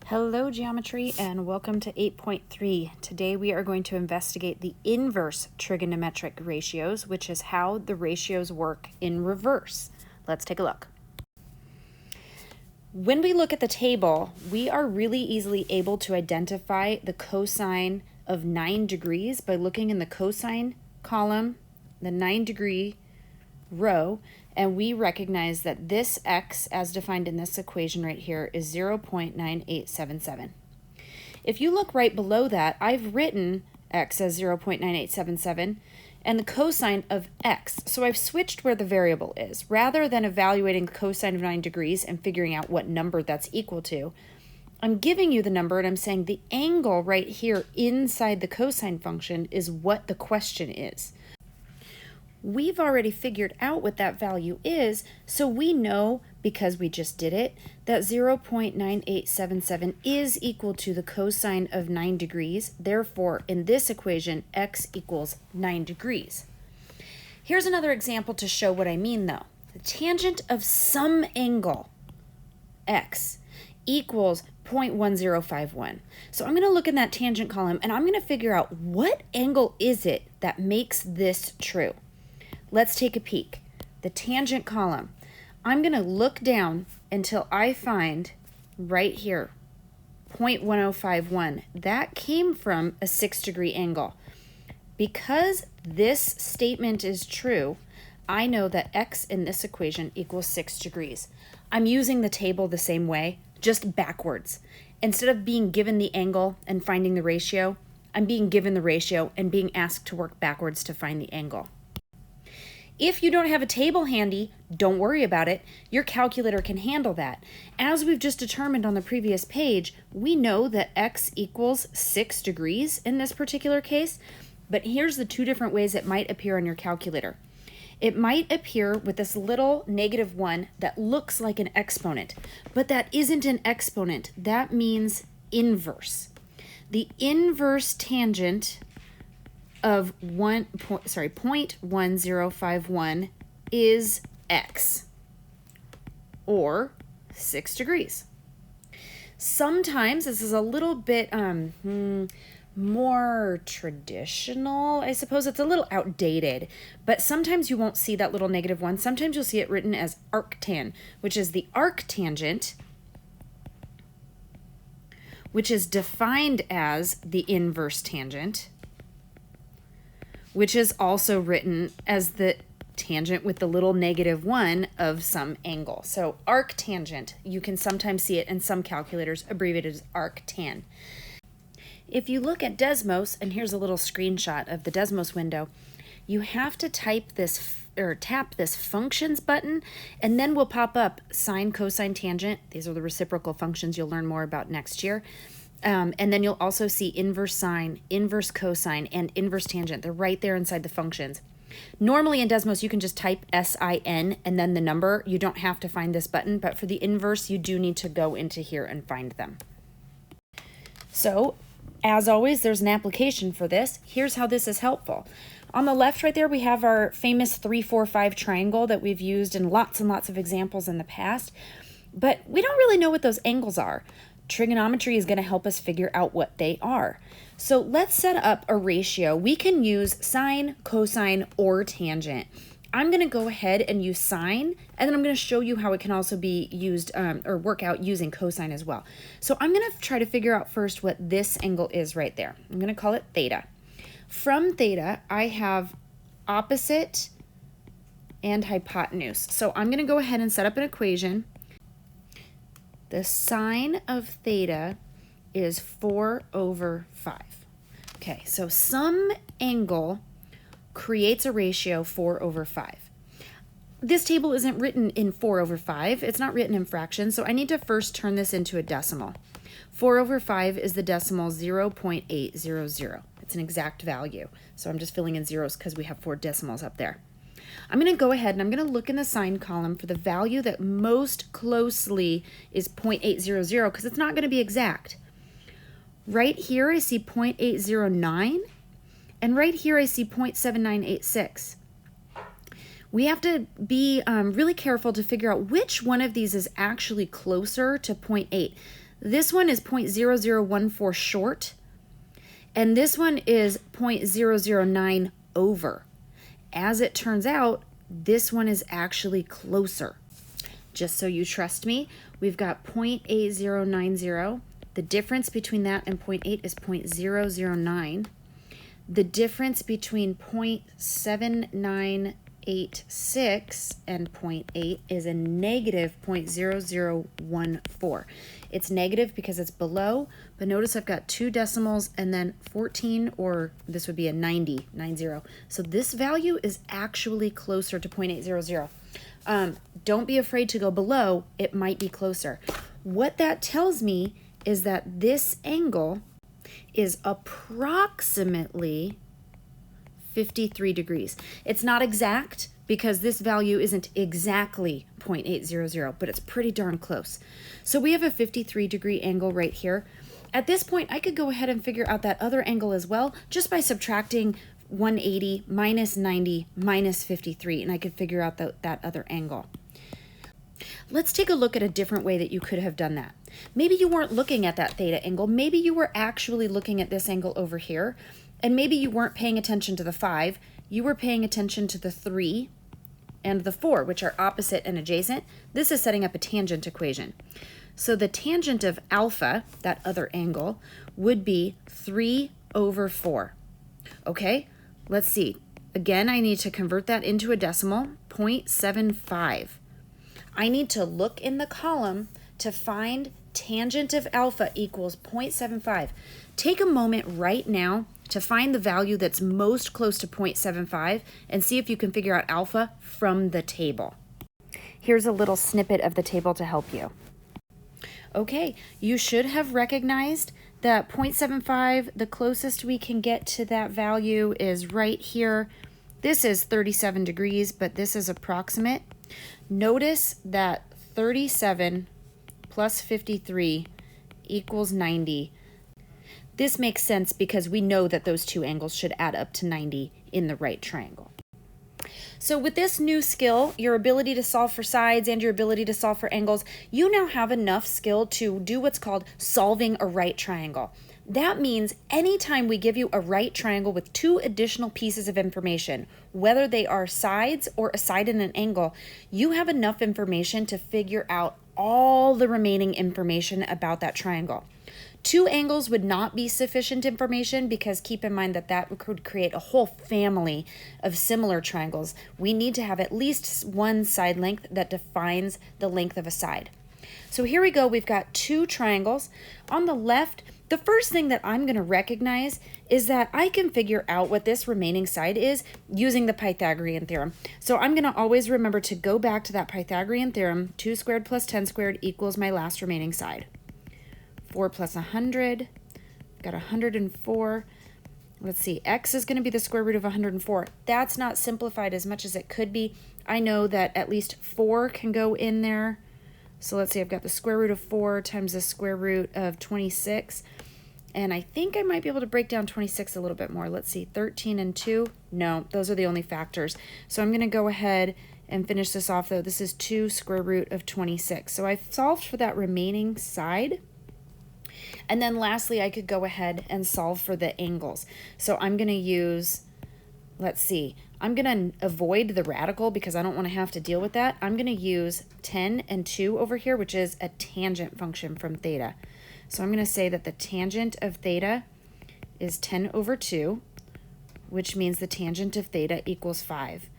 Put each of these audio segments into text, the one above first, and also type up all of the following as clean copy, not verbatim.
Hello geometry and welcome to 8.3. Today we are going to investigate the inverse trigonometric ratios, which is how the ratios work in reverse. Let's take a look. When we look at the table, we are really easily able to identify the cosine of 9 degrees by looking in the cosine column, the 9-degree row, and we recognize that this x, as defined in this equation right here, is 0.9877. If you look right below that, I've written x as 0.9877 and the cosine of x. So I've switched where the variable is. Rather than evaluating the cosine of 9 degrees and figuring out what number that's equal to, I'm giving you the number and I'm saying the angle right here inside the cosine function is what the question is. We've already figured out what that value is, so we know, because we just did it, that 0.9877 is equal to the cosine of 9 degrees. Therefore, in this equation, x equals 9 degrees. Here's another example to show what I mean, though. The tangent of some angle, x, equals 0.1051. So I'm going to look in that tangent column, and I'm going to figure out what angle is it that makes this true. Let's take a peek. The tangent column. I'm going to look down until I find right here, 0.1051. That came from a 6-degree angle. Because this statement is true, I know that x in this equation equals 6 degrees. I'm using the table the same way, just backwards. Instead of being given the angle and finding the ratio, I'm being given the ratio and being asked to work backwards to find the angle. If you don't have a table handy, don't worry about it. Your calculator can handle that. As we've just determined on the previous page, we know that x equals 6 degrees in this particular case, but here's the two different ways it might appear on your calculator. It might appear with this little -1 that looks like an exponent, but that isn't an exponent. That means inverse. The inverse tangent of 0.1051 is x, or 6 degrees. Sometimes this is a little bit more traditional. I suppose it's a little outdated, but sometimes you won't see that little -1. Sometimes you'll see it written as arctan, which is the arctangent, which is defined as the inverse tangent, which is also written as the tangent with the little -1 of some angle. So arctangent, you can sometimes see it in some calculators abbreviated as arctan. If you look at Desmos, and here's a little screenshot of the Desmos window, you have to type this or tap this functions button, and then will pop up sine, cosine, tangent. These are the reciprocal functions you'll learn more about next year. And then you'll also see inverse sine, inverse cosine, and inverse tangent. They're right there inside the functions. Normally in Desmos, you can just type SIN and then the number. You don't have to find this button, but for the inverse, you do need to go into here and find them. So, as always, there's an application for this. Here's how this is helpful. On the left right there, we have our famous 3, 4, 5 triangle that we've used in lots and lots of examples in the past, but we don't really know what those angles are. Trigonometry is going to help us figure out what they are. So let's set up a ratio. We can use sine, cosine, or tangent. I'm going to go ahead and use sine, and then I'm going to show you how it can also be used or work out using cosine as well. So I'm going to try to figure out first what this angle is right there. I'm going to call it theta. From theta, I have opposite and hypotenuse. So I'm going to go ahead and set up an equation. The sine of theta is 4/5. Okay, so some angle creates a ratio 4/5. This table isn't written in 4/5. It's not written in fractions, so I need to first turn this into a decimal. 4/5 is the decimal 0.800. It's an exact value, so I'm just filling in zeros because we have 4 decimals up there. I'm going to go ahead and I'm going to look in the sine column for the value that most closely is 0.800 because it's not going to be exact. Right here I see 0.809, and right here I see 0.7986. We have to be really careful to figure out which one of these is actually closer to 0.8. This one is 0.0014 short, and this one is 0.009 over. As it turns out, this one is actually closer. Just so you trust me, we've got 0.8090. The difference between that and 0.8 is 0.009. The difference between 0.7986 and 0.8 is a negative 0.0014. It's negative because it's below, but notice I've got 2 decimals and then 14, or this would be a 90. So this value is actually closer to 0.800. Don't be afraid to go below. It might be closer. What that tells me is that this angle is approximately 53 degrees. It's not exact because this value isn't exactly 0.800, but it's pretty darn close. So we have a 53 degree angle right here. At this point, I could go ahead and figure out that other angle as well, just by subtracting 180 minus 90 minus 53, and I could figure out that other angle. Let's take a look at a different way that you could have done that. Maybe you weren't looking at that theta angle. Maybe you were actually looking at this angle over here, and maybe you weren't paying attention to the 5. You were paying attention to the 3 and the 4, which are opposite and adjacent. This is setting up a tangent equation. So the tangent of alpha, that other angle, would be 3 over 4. Okay, let's see. Again, I need to convert that into a decimal, 0.75. I need to look in the column to find tangent of alpha equals 0.75. Take a moment right now to find the value that's most close to 0.75 and see if you can figure out alpha from the table. Here's a little snippet of the table to help you. Okay, you should have recognized that 0.75, the closest we can get to that value is right here. This is 37 degrees, but this is approximate. Notice that 37 plus 53 equals 90. This makes sense because we know that those two angles should add up to 90 in the right triangle. So with this new skill, your ability to solve for sides and your ability to solve for angles, you now have enough skill to do what's called solving a right triangle. That means anytime we give you a right triangle with 2 additional pieces of information, whether they are sides or a side and an angle, you have enough information to figure out all the remaining information about that triangle. 2 angles would not be sufficient information because keep in mind that that could create a whole family of similar triangles. We need to have at least one side length that defines the length of a side. So here we go, we've got 2 triangles. On the left, the first thing that I'm going to recognize is that I can figure out what this remaining side is using the Pythagorean theorem. So I'm going to always remember to go back to that Pythagorean theorem. 2 squared plus 10 squared equals my last remaining side. 4 plus 100, got 104. Let's see, x is going to be the square root of 104. That's not simplified as much as it could be. I know that at least 4 can go in there. So let's see, I've got the square root of 4 times the square root of 26. And I think I might be able to break down 26 a little bit more. Let's see, 13 and 2. No, those are the only factors. So I'm going to go ahead and finish this off, though. This is 2 square root of 26. So I've solved for that remaining side. And then lastly, I could go ahead and solve for the angles. So I'm going to use, let's see, I'm going to avoid the radical because I don't want to have to deal with that. I'm going to use 10 and 2 over here, which is a tangent function from theta. So I'm going to say that the tangent of theta is 10 over 2, which means the tangent of theta equals 5.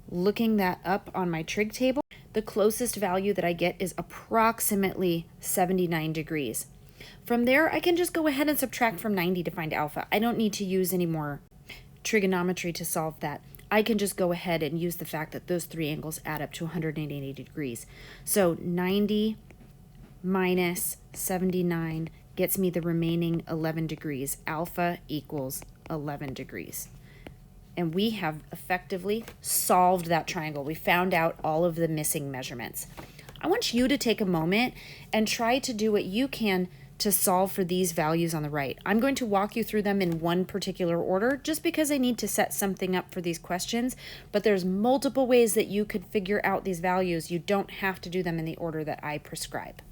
Looking that up on my trig table, the closest value that I get is approximately 79 degrees. From there, I can just go ahead and subtract from 90 to find alpha. I don't need to use any more trigonometry to solve that. I can just go ahead and use the fact that those 3 angles add up to 180 degrees. So 90 minus 79 gets me the remaining 11 degrees. Alpha equals 11 degrees. And we have effectively solved that triangle. We found out all of the missing measurements. I want you to take a moment and try to do what you can to solve for these values on the right. I'm going to walk you through them in one particular order just because I need to set something up for these questions, but there's multiple ways that you could figure out these values. You don't have to do them in the order that I prescribe.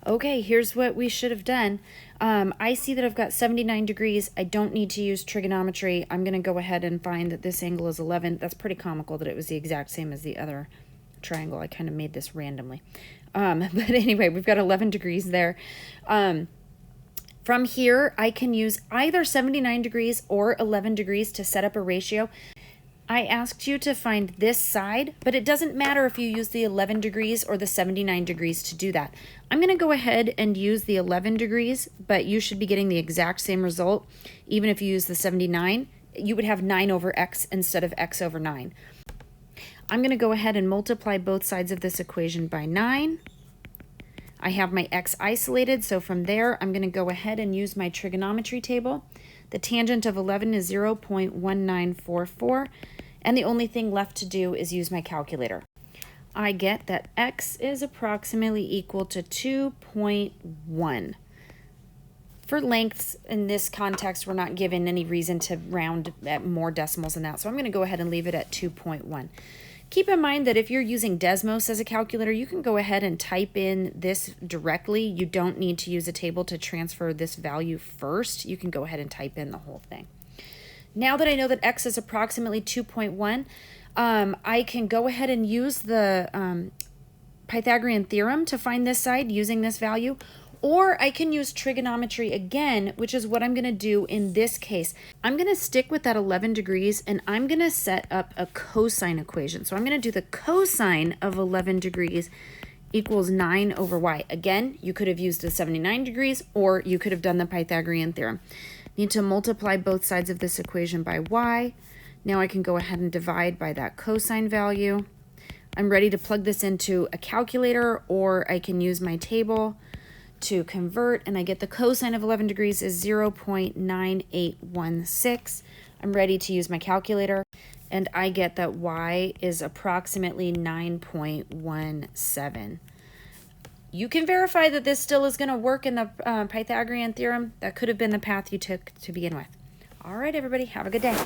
Okay, here's what we should have done. I see that I've got 79 degrees. I don't need to use trigonometry. I'm going to go ahead and find that this angle is 11. That's pretty comical that it was the exact same as the other triangle. I kind of made this randomly. But anyway, we've got 11 degrees there. From here, I can use either 79 degrees or 11 degrees to set up a ratio. I asked you to find this side, but it doesn't matter if you use the 11 degrees or the 79 degrees to do that. I'm going to go ahead and use the 11 degrees, but you should be getting the exact same result. Even if you use the 79, you would have 9 over x instead of x over 9. I'm going to go ahead and multiply both sides of this equation by 9. I have my x isolated, so from there, I'm going to go ahead and use my trigonometry table. The tangent of 11 is 0.1944, and the only thing left to do is use my calculator. I get that x is approximately equal to 2.1. For lengths, in this context, we're not given any reason to round at more decimals than that, so I'm going to go ahead and leave it at 2.1. Keep in mind that if you're using Desmos as a calculator, you can go ahead and type in this directly. You don't need to use a table to transfer this value first. You can go ahead and type in the whole thing. Now that I know that x is approximately 2.1, I can go ahead and use the Pythagorean theorem to find this side using this value. Or I can use trigonometry again, which is what I'm going to do in this case. I'm going to stick with that 11 degrees, and I'm going to set up a cosine equation. So I'm going to do the cosine of 11 degrees equals 9 over y. Again, you could have used the 79 degrees, or you could have done the Pythagorean theorem. Need to multiply both sides of this equation by y. Now I can go ahead and divide by that cosine value. I'm ready to plug this into a calculator, or I can use my table to convert, and I get the cosine of 11 degrees is 0.9816. I'm ready to use my calculator, and I get that y is approximately 9.17. You can verify that this still is going to work in the Pythagorean theorem. That could have been the path you took to begin with. All right, everybody, have a good day.